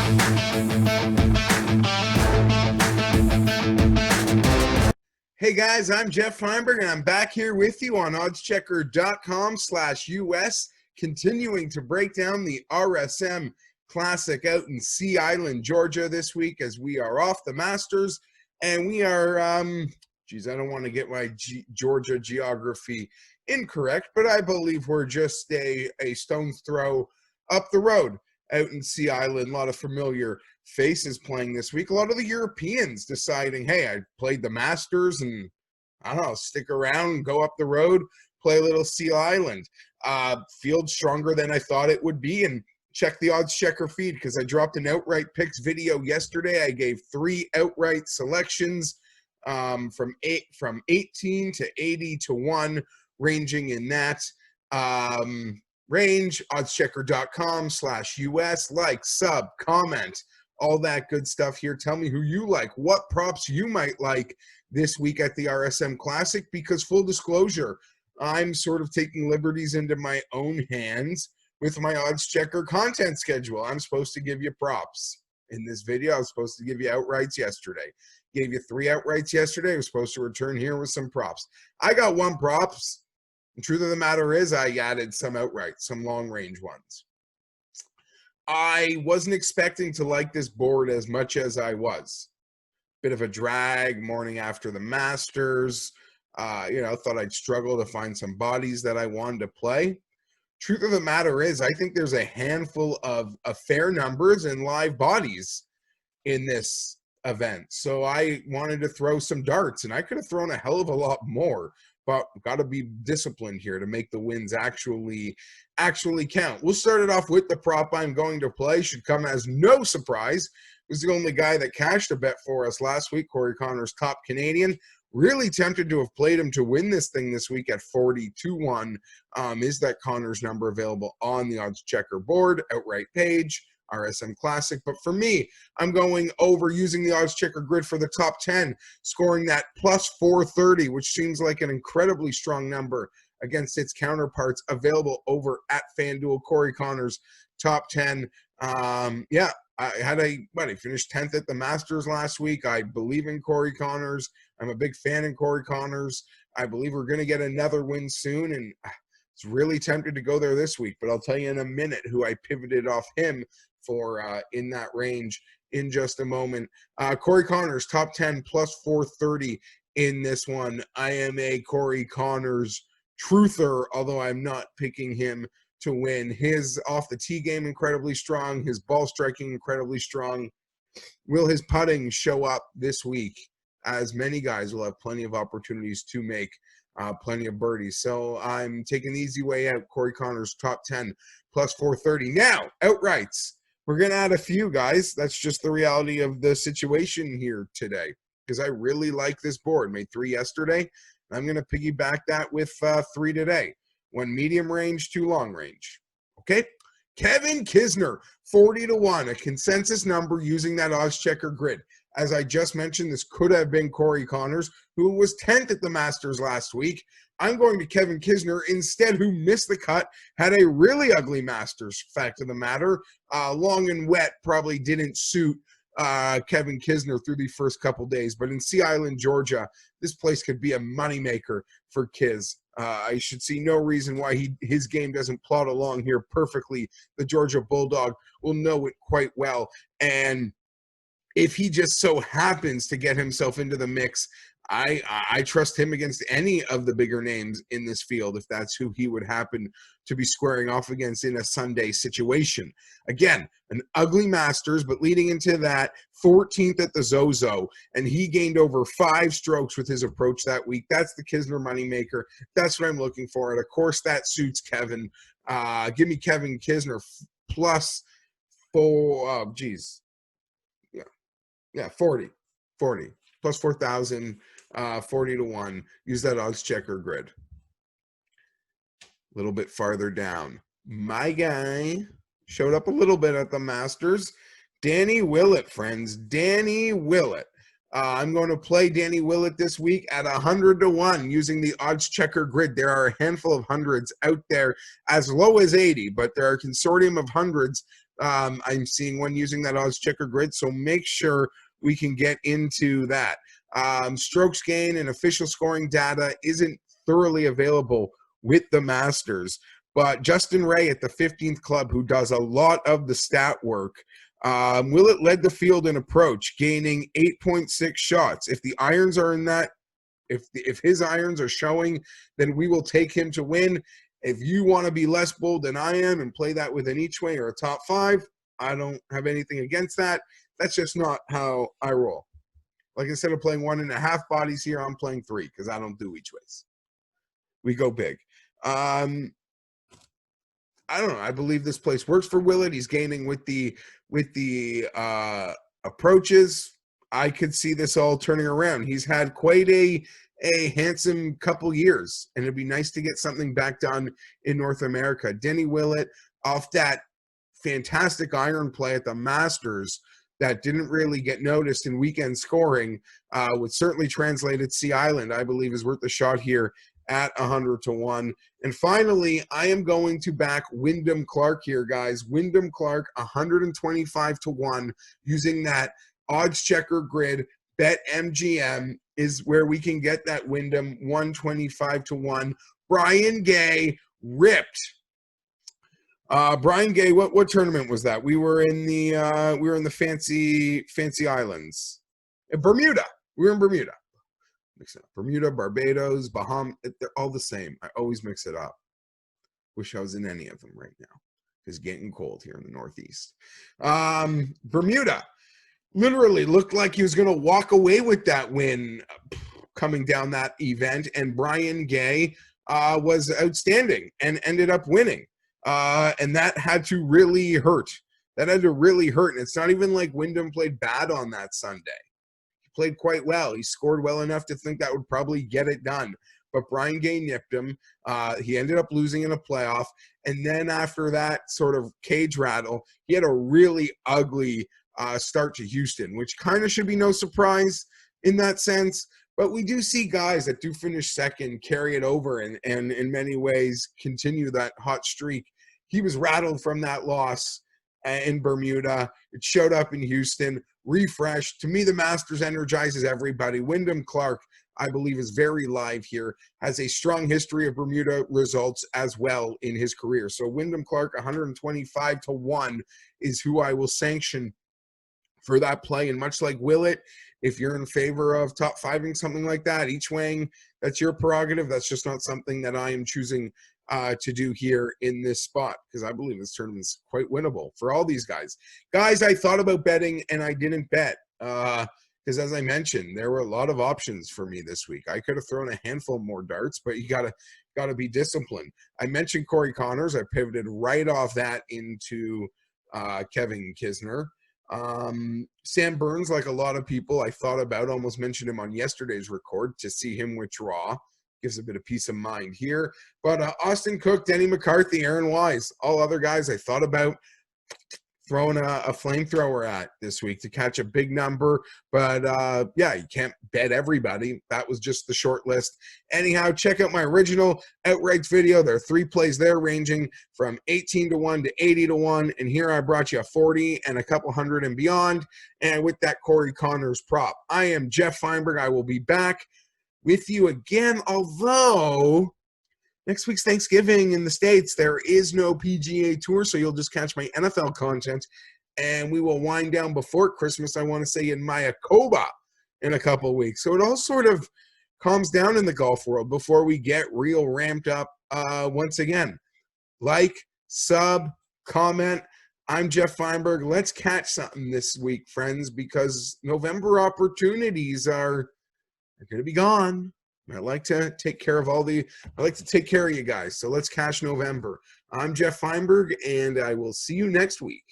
Hey guys, I'm Geoff Fienberg, and I'm back here with you on oddschecker.com/US, continuing to break down the RSM Classic out in Sea Island, Georgia this week as we are off the Masters, and we are, I don't want to get my Georgia geography incorrect, but I believe we're just a stone's throw up the road out in Sea Island. A lot of familiar faces playing this week. A lot of the Europeans deciding, hey, I played the Masters and I don't know, stick around and go up the road, play a little Sea Island. Field stronger than I thought it would be, and check the odds checker feed because I dropped an outright picks video yesterday. I gave 3 outright selections from 18 to 80 to 1, ranging in that range. oddschecker.com/US. Like, sub, comment, all that good stuff here. Tell me who you like, what props you might like this week at the RSM Classic, because full disclosure, I'm sort of taking liberties into my own hands with my odds checker content schedule. I'm supposed to give you props. In this video, I was supposed to give you outrights yesterday. Gave you 3 outrights yesterday. I was supposed to return here with some props. I got 1 props. The truth of the matter is I added some outrights, some long range ones. I wasn't expecting to like this board as much as I was. Bit of a drag morning after the Masters. Thought I'd struggle to find some bodies that I wanted to play. Truth of the matter is I think there's a handful of fair numbers and live bodies in this event. So I wanted to throw some darts, and I could have thrown a hell of a lot more, but got to be disciplined here to make the wins actually count. We'll start it off with the prop I'm going to play. Should come as no surprise. It was the only guy that cashed a bet for us last week, Corey Connors, top Canadian. Really tempted to have played him to win this thing this week at 40-1. Is that Connors number available on the odds checker board, outright page, RSM Classic? But for me, I'm going over using the odds checker grid for the top 10, scoring that plus 430, which seems like an incredibly strong number against its counterparts, available over at FanDuel. Corey Connors, top 10. He finished 10th at the Masters last week. I believe in Corey Connors. I'm a big fan in Corey Connors. I believe we're going to get another win soon, and it's really tempted to go there this week, but I'll tell you in a minute who I pivoted off him for in that range in just a moment. Corey Connors, top 10, plus 430 in this one. I am a Corey Connors truther, although I'm not picking him to win. His off the tee game incredibly strong, his ball striking incredibly strong. Will his putting show up this week? As many guys will have plenty of opportunities to make plenty of birdies. So I'm taking the easy way out. Corey Connors, top 10, plus 430. Now, outrights. We're going to add a few, guys. That's just the reality of the situation here today, because I really like this board. Made 3 yesterday. I'm going to piggyback that with 3 today. 1 medium range, 2 long range. Okay? Kevin Kisner, 40-1, a consensus number using that odds checker grid. As I just mentioned, this could have been Corey Connors, who was 10th at the Masters last week. I'm going to Kevin Kisner instead, who missed the cut, had a really ugly Masters, fact of the matter. Long and wet probably didn't suit Kevin Kisner through the first couple days. But in Sea Island, Georgia, this place could be a moneymaker for Kiz. I should see no reason why his game doesn't plot along here perfectly. The Georgia Bulldog will know it quite well. And if he just so happens to get himself into the mix, I trust him against any of the bigger names in this field, if that's who he would happen to be squaring off against in a Sunday situation. Again, an ugly Masters, but leading into that, 14th at the Zozo, and he gained over 5 strokes with his approach that week. That's the Kisner moneymaker. That's what I'm looking for, and of course that suits Kevin. Give me Kevin Kisner plus 40 plus 4,000, 40-1. Use that odds checker grid. A little bit farther down, my guy showed up a little bit at the Masters. Denny Willett, friends. Denny Willett. I'm going to play Denny Willett this week at 100-1 using the odds checker grid. There are a handful of hundreds out there as low as 80, but there are a consortium of hundreds I'm seeing one using that odds checker grid, so make sure we can get into that. Strokes gain and official scoring data isn't thoroughly available with the Masters, but Justin Ray at the 15th club, who does a lot of the stat work, Willett led the field in approach, gaining 8.6 shots. If the irons are in that, if his irons are showing, then we will take him to win. If you want to be less bold than I am and play that with an each way or a top 5, I don't have anything against that. That's just not how I roll. Like, instead of playing 1.5 bodies here, I'm playing 3 because I don't do each ways. We go big. I don't know. I believe this place works for Willett. He's gaining with the approaches. I could see this all turning around. He's had quite a handsome couple years, and it'd be nice to get something back done in North America. Denny Willett, off that fantastic iron play at the Masters that didn't really get noticed in weekend scoring, would certainly translate at Sea Island, I believe, is worth a shot here at 100-1. And finally, I am going to back Windham Clark here, guys. Windham Clark, 125-1, using that odds checker grid. Bet MGM is where we can get that Windham 125-1. Brian Gay ripped. Brian Gay, what tournament was that? We were in the fancy islands. In Bermuda. We were in Bermuda. Mix it up. Bermuda, Barbados, Bahamas, they're all the same. I always mix it up. Wish I was in any of them right now. It's getting cold here in the Northeast. Bermuda literally looked like he was going to walk away with that win coming down that event, and Brian Gay was outstanding and ended up winning. And that had to really hurt. That had to really hurt. And it's not even like Windham played bad on that Sunday. He played quite well. He scored well enough to think that would probably get it done. But Brian Gay nipped him. He ended up losing in a playoff. And then after that sort of cage rattle, he had a really ugly start to Houston, which kind of should be no surprise in that sense. But we do see guys that do finish second carry it over and in many ways continue that hot streak. He was rattled from that loss in Bermuda. It showed up in Houston, refreshed. To me, the Masters energizes everybody. Windham Clark, I believe, is very live here, has a strong history of Bermuda results as well in his career. So Windham Clark, 125-1 is who I will sanction for that play. And much like Willett, if you're in favor of top 5ing something like that, each weighing, that's your prerogative. That's just not something that I am choosing to do here in this spot, because I believe this tournament is quite winnable for all these guys. Guys, I thought about betting and I didn't bet because, as I mentioned, there were a lot of options for me this week. I could have thrown a handful more darts, but you gotta be disciplined. I mentioned Corey Connors. I pivoted right off that into Kevin Kisner. Sam Burns, like a lot of people, I thought about, almost mentioned him on yesterday's record to see him withdraw. Gives a bit of peace of mind here. But Austin Cook, Denny McCarthy, Aaron Wise, all other guys I thought about throwing a flamethrower at this week to catch a big number. But yeah, you can't bet everybody. That was just the short list. Anyhow, check out my original outrights video. There are 3 plays there ranging from 18-1 to 80-1. And here I brought you a 40 and a couple hundred and beyond. And with that Corey Connors prop. I am Geoff Fienberg. I will be back with you again, although next week's Thanksgiving in the States, there is no PGA Tour, so you'll just catch my NFL content, and we will wind down before Christmas, I want to say, in Mayakoba in a couple of weeks. So it all sort of calms down in the golf world before we get real ramped up once again. Like, sub, comment. I'm Geoff Fienberg. Let's catch something this week, friends, because November opportunities are going to be gone. I like to take care of I like to take care of you guys. So let's cash November. I'm Geoff Fienberg, and I will see you next week.